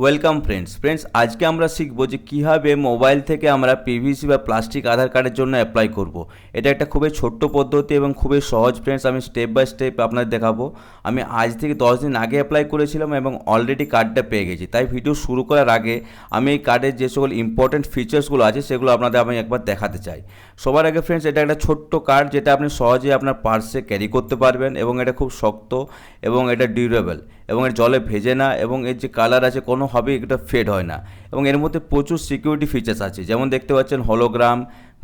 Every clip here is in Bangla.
ওয়েলকাম ফ্রেন্ডস আজকে আমরা শিখবো যে কীভাবে মোবাইল থেকে আমরা পিভিসি বা প্লাস্টিক আধার কার্ডের জন্য অ্যাপ্লাই করব। এটা একটা খুবই ছোট্ট পদ্ধতি এবং খুবই সহজ ফ্রেন্ডস। আমি স্টেপ বাই স্টেপ আপনাদের দেখাবো। আমি আজ থেকে 10 দিন আগে অ্যাপ্লাই করেছিলাম এবং অলরেডি কার্ডটা পেয়ে গেছি। তাই ভিডিও শুরু করার আগে আমি এই কার্ডের যে সকল ইম্পর্টেন্ট ফিচার্সগুলো আছে সেগুলো আপনাদের আমি একবার দেখাতে চাই। সবার আগে ফ্রেন্ডস, এটা একটা ছোট্ট কার্ড যেটা আপনি সহজেই আপনার পার্সে ক্যারি করতে পারবেন এবং এটা খুব শক্ত এবং এটা ডিউরেবল এবং এর জলে ভেজে না এবং এর যে কালার আছে কোনোভাবেই এটা ফেড হয় না এবং এর মধ্যে প্রচুর সিকিউরিটি ফিচার্স আছে। যেমন দেখতে পাচ্ছেন হলোগ্রাম,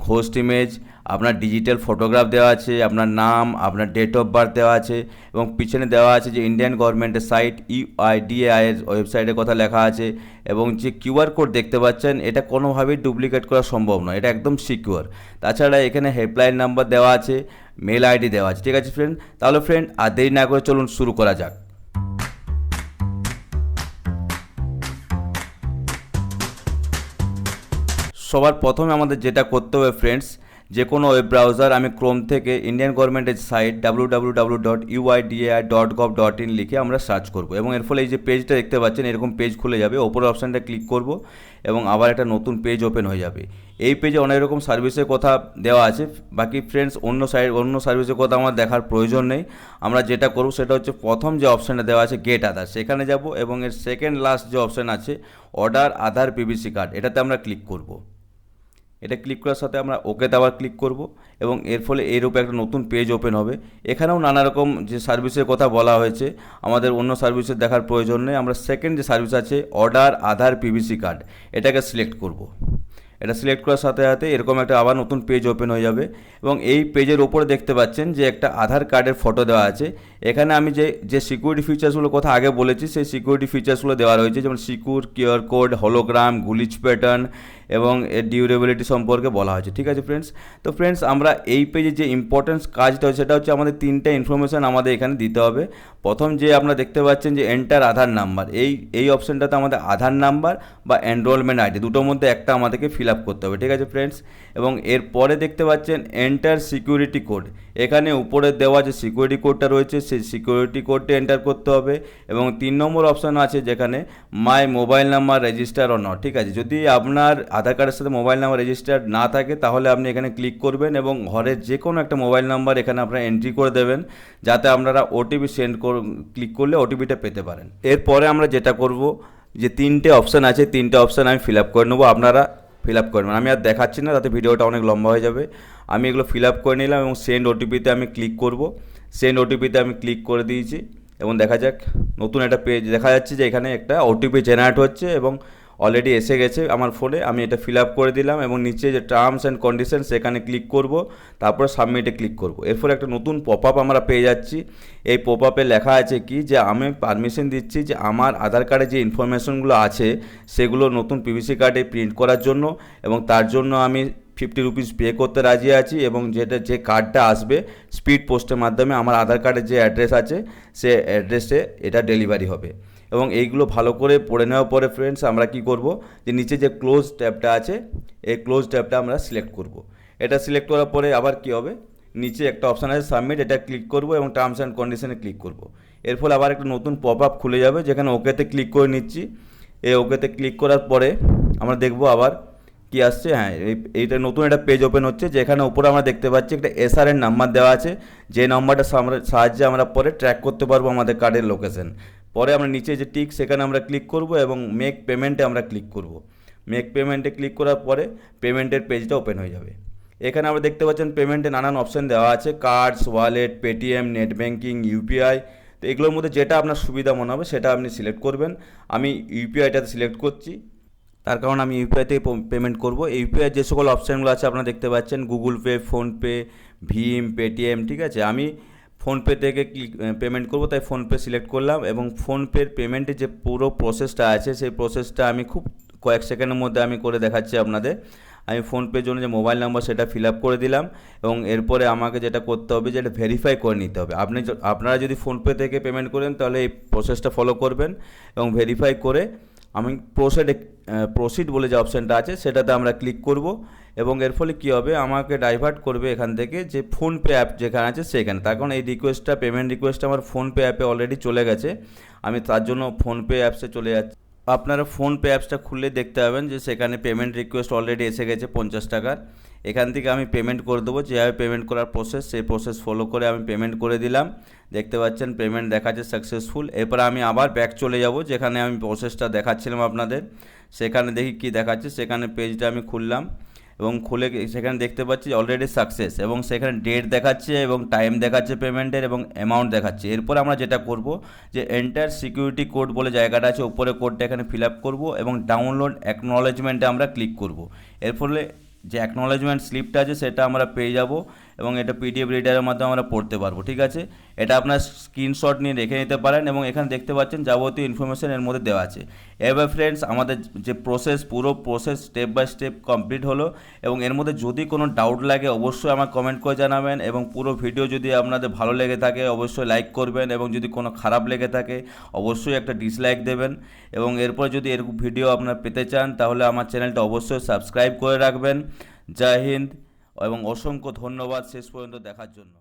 ঘোস্ট ইমেজ, আপনার ডিজিটাল ফটোগ্রাফ দেওয়া আছে, আপনার নাম, আপনার ডেট অফ বার্থ দেওয়া আছে এবং পিছনে দেওয়া আছে যে ইন্ডিয়ান গভর্নমেন্টের সাইট ইউআইড এর ওয়েবসাইটের কথা লেখা আছে এবং যে কিউআর কোড দেখতে পাচ্ছেন এটা কোনোভাবেই ডুপ্লিকেট করা সম্ভব নয়, এটা একদম সিকিউর। তাছাড়া এখানে হেল্পলাইন নাম্বার দেওয়া আছে, মেল আইডি দেওয়া আছে। ঠিক আছে ফ্রেন্ড, তাহলে ফ্রেন্ড আর দেরি না করে চলুন শুরু করা যাক। সবার প্রথমে আমাদের যেটা করতে হবে ফ্রেন্ডস, যে কোনো ওয়েব ব্রাউজার, আমি ক্রোম থেকে ইন্ডিয়ান গভর্নমেন্টের সাইট www.uidai.gov.in লিখে আমরা সার্চ করব এবং এর ফলে এই যে পেজটা দেখতে পাচ্ছেন এরকম পেজ খুলে যাবে। ওপরের অপশানটা ক্লিক করব এবং আবার একটা নতুন পেজ ওপেন হয়ে যাবে। এই পেজে অনেক রকম সার্ভিসের কথা দেওয়া আছে। বাকি ফ্রেন্ডস অন্য সার্ভিসের কথা আমার দেখার প্রয়োজন নেই। আমরা যেটা করব সেটা হচ্ছে প্রথম যে অপশানটা দেওয়া আছে গেট আধার, সেখানে যাব এবং এর সেকেন্ড লাস্ট যে অপশান আছে অর্ডার আধার পিভিসি কার্ড, এটাতে আমরা ক্লিক করব। এটা ক্লিক করার সাথে আমরা ওকেতে আবার ক্লিক করব এবং এর ফলে এরূপে একটা নতুন পেজ ওপেন হবে। এখানেও নানা রকম যে সার্ভিসের কথা বলা হয়েছে, আমাদের অন্য সার্ভিসের দেখার প্রয়োজন নেই। আমরা সেকেন্ড যে সার্ভিস আছে অর্ডার আধার পিভিসি কার্ড, এটাকে সিলেক্ট করব। এটা সিলেক্ট করার সাথে সাথে এরকম একটা আবার নতুন পেজ ওপেন হয়ে যাবে এবং এই পেজের ওপরে দেখতে পাচ্ছেন যে একটা আধার কার্ডের ফটো দেওয়া আছে। এখানে আমি যে সিকিউরিটি ফিচার্সগুলোর কথা আগে বলেছি সেই সিকিউরিটি ফিচার্সগুলো দেওয়া রয়েছে, যেমন secure QR code, hologram, glitch pattern এবং এর ডিউরেবিলিটি সম্পর্কে বলা হয়েছে। ঠিক আছে ফ্রেন্ডস, তো ফ্রেন্ডস আমরা এই পেজে যে ইম্পর্টেন্স কাজটা হচ্ছে সেটা হচ্ছে আমাদের তিনটা ইনফরমেশান আমাদের এখানে দিতে হবে। প্রথম যে আপনারা দেখতে পাচ্ছেন যে এন্টার আধার নাম্বার, এই অপশানটাতে আমাদের আধার নাম্বার বা এনরোলমেন্ট আইডি দুটোর মধ্যে একটা আমাদেরকে ফিল আপ করতে হবে। ঠিক আছে ফ্রেন্ডস, এবং এরপরে দেখতে পাচ্ছেন এন্টার সিকিউরিটি কোড। এখানে উপরে দেওয়া যে সিকিউরিটি কোডটা রয়েছে সেই সিকিউরিটি কোডটা এন্টার করতে হবে এবং 3 নম্বর অপশান আছে যেখানে my mobile number register or not. ঠিক আছে, যদি আপনার আধার কার্ডের সাথে মোবাইল নাম্বার রেজিস্টার্ড না থাকে তাহলে আপনি এখানে ক্লিক করবেন এবং ঘরের যে কোনো একটা মোবাইল নাম্বার এখানে আপনারা এন্ট্রি করে দেবেন যাতে আপনারা ওটিপি ক্লিক করলে ওটিপিটা পেতে পারেন। এরপরে আমরা যেটা করব, যে 3টে অপশান আছে 3টে অপশান আমি ফিল আপ করে নেবো, আপনারা ফিল আপ করবেন। আমি আর দেখাচ্ছি না তাতে ভিডিওটা অনেক লম্বা হয়ে যাবে। আমি এগুলো ফিল আপ করে নিলাম এবং সেন্ড ওটিপিতে আমি ক্লিক করব। সেন্ড ওটিপিতে আমি ক্লিক করে দিয়েছি এবং দেখা যাক নতুন একটা পেজ দেখা যাচ্ছে যে এখানে একটা ওটিপি জেনারেট হচ্ছে এবং অলরেডি এসে গেছে আমার ফোনে। আমি এটা ফিল আপ করে দিলাম এবং নিচে যে টার্মস অ্যান্ড কন্ডিশন সেখানে ক্লিক করব, তারপরে সাবমিটে ক্লিক করব। এর ফলে একটা নতুন পপ আপ আমরা পেয়ে যাচ্ছি। এই পপ আপে লেখা আছে কি, যে আমি পারমিশন দিচ্ছি যে আমার আধার কার্ডে যে ইনফরমেশনগুলো আছে সেগুলো নতুন পিভিসি কার্ডে প্রিন্ট করার জন্য এবং তার জন্য আমি 50 রুপিস পে করতে রাজি আছি এবং যে কার্ডটা আসবে স্পিড পোস্টের মাধ্যমে আমার আধার কার্ডের যে অ্যাড্রেস আছে সে অ্যাড্রেসে এটা ডেলিভারি হবে। এবং এইগুলো ভালো করে পড়ে নেওয়ার পরে ফ্রেন্ডস আমরা কি করব, যে নিচে যে ক্লোজ ট্যাবটা আছে এই ক্লোজ ট্যাবটা আমরা সিলেক্ট করব। এটা সিলেক্ট করার পরে আবার কি হবে, নিচে একটা অপশান আছে সাবমিট, এটা ক্লিক করব এবং টার্মস অ্যান্ড কন্ডিশনে ক্লিক করব। এর ফলে আবার একটা নতুন পপ আপ খুলে যাবে যেখানে ওকেতে ক্লিক করে নিচ্ছি। এই ওকেতে ক্লিক করার পরে আমরা দেখব আবার কি আসছে। হ্যাঁ, এইটা নতুন একটা পেজ ওপেন হচ্ছে যেখানে উপরে আমরা দেখতে পাচ্ছি একটা এসআরএন নাম্বার দেওয়া আছে, যে নাম্বারটা সাহায্যে আমরা পরে ট্র্যাক করতে পারবো আমাদের কার্ডের লোকেশন। পরে আমরা নিচে যে টিক সেখানে আমরা ক্লিক করব এবং মেক পেমেন্টে আমরা ক্লিক করব। মেক পেমেন্টে ক্লিক করার পরে পেমেন্টের পেজটা ওপেন হয়ে যাবে। এখানে আমরা দেখতে পাচ্ছেন পেমেন্টে নানান অপশান দেওয়া আছে, cards, wallet, Paytm, net banking, UPI. তো এগুলোর মধ্যে যেটা আপনার সুবিধা মনে হবে সেটা আপনি সিলেক্ট করবেন। আমি ইউপিআইটাতে সিলেক্ট করছি, তার কারণ আমি ইউপিআই থেকে পেমেন্ট করব। ইউপিআই যে সকল অপশানগুলো আছে আপনারা দেখতে পাচ্ছেন গুগল পে, ফোনপে, ভীম, পেটিএম। ঠিক আছে, আমি ফোনপে থেকে পেমেন্ট করব তাই ফোনপে সিলেক্ট করলাম এবং ফোনপের পেমেন্টের যে পুরো প্রসেসটা আছে সেই প্রসেসটা আমি খুব কয়েক সেকেন্ডের মধ্যে আমি করে দেখাচ্ছি আপনাদের। আমি ফোনপের জন্য যে মোবাইল নাম্বার সেটা ফিল আপ করে দিলাম এবং এরপরে আমাকে যেটা করতে হবে যে এটা ভেরিফাই করে নিতে হবে। আপনারা যদি ফোনপে থেকে পেমেন্ট করেন তাহলে এই প্রসেসটা ফলো করবেন এবং ভেরিফাই করে আমি প্রসিড বলে যে অপশানটা আছে সেটাতে আমরা ক্লিক করব এবং এর ফলে কী হবে, আমাকে ডাইভার্ট করবে এখান থেকে যে ফোনপে অ্যাপ যেখানে আছে সেখানে। তার কারণ এই পেমেন্ট রিকোয়েস্টটা আমার ফোনপে অ্যাপে অলরেডি চলে গেছে, আমি তার জন্য ফোনপে অ্যাপসে চলে যাচ্ছি। আপনারা ফোনপে অ্যাপসটা খুললে দেখতে পাবেন যে সেখানে পেমেন্ট রিকোয়েস্ট অলরেডি এসে গেছে 50 টাকার। এখান থেকে আমি পেমেন্ট করে দেবো, যেভাবে পেমেন্ট করার প্রসেস সেই প্রসেস ফলো করে আমি পেমেন্ট করে দিলাম। দেখতে পাচ্ছেন পেমেন্ট দেখাচ্ছে সাকসেসফুল। এরপর আমি আবার ব্যাক চলে যাব, যেখানে আমি প্রসেসটা দেখাচ্ছিলাম আপনাদের, সেখানে দেখি কি দেখাচ্ছে। সেখানে পেজটা আমি খুললাম এবং খুলে সেখানে দেখতে পাচ্ছি অলরেডি সাকসেস, এবং সেখানে ডেট দেখাচ্ছে এবং টাইম দেখাচ্ছে পেমেন্টের এবং অ্যামাউন্ট দেখাচ্ছে। এরপর আমরা যেটা করব যে এন্টার সিকিউরিটি কোড বলে জায়গাটা আছে, উপরে কোডটা এখানে ফিল আপ করবো এবং ডাউনলোড অ্যাকনোলেজমেন্টে আমরা ক্লিক করব। এর ফলে যে অ্যাকনোলেজমেন্ট স্লিপটা আছে সেটা আমরা পেয়ে যাব এবং এটা পিডিএফ রিডারের মাধ্যমে আমরা পড়তে পারবো। ঠিক আছে, এটা আপনার স্ক্রিনশট নিয়ে রেখে নিতে পারেন এবং এখানে দেখতে পাচ্ছেন যাবতীয় ইনফরমেশন এর মধ্যে দেওয়া আছে। এবার ফ্রেন্ডস, আমাদের যে পুরো process step by step complete হলো, এবং এর মধ্যে যদি কোনো ডাউট লাগে অবশ্যই আমার কমেন্ট করে জানাবেন, এবং পুরো ভিডিও যদি আপনাদের ভালো লেগে থাকে অবশ্যই লাইক করবেন, এবং যদি কোনো খারাপ লেগে থাকে অবশ্যই একটা ডিসলাইক দেবেন। এবং এরপর যদি এরকম ভিডিও আপনারা পেতে চান তাহলে আমার চ্যানেলটা অবশ্যই সাবস্ক্রাইব করে রাখবেন। জয় হিন্দ এবং অসংখ্য ধন্যবাদ শেষ পর্যন্ত দেখার জন্য।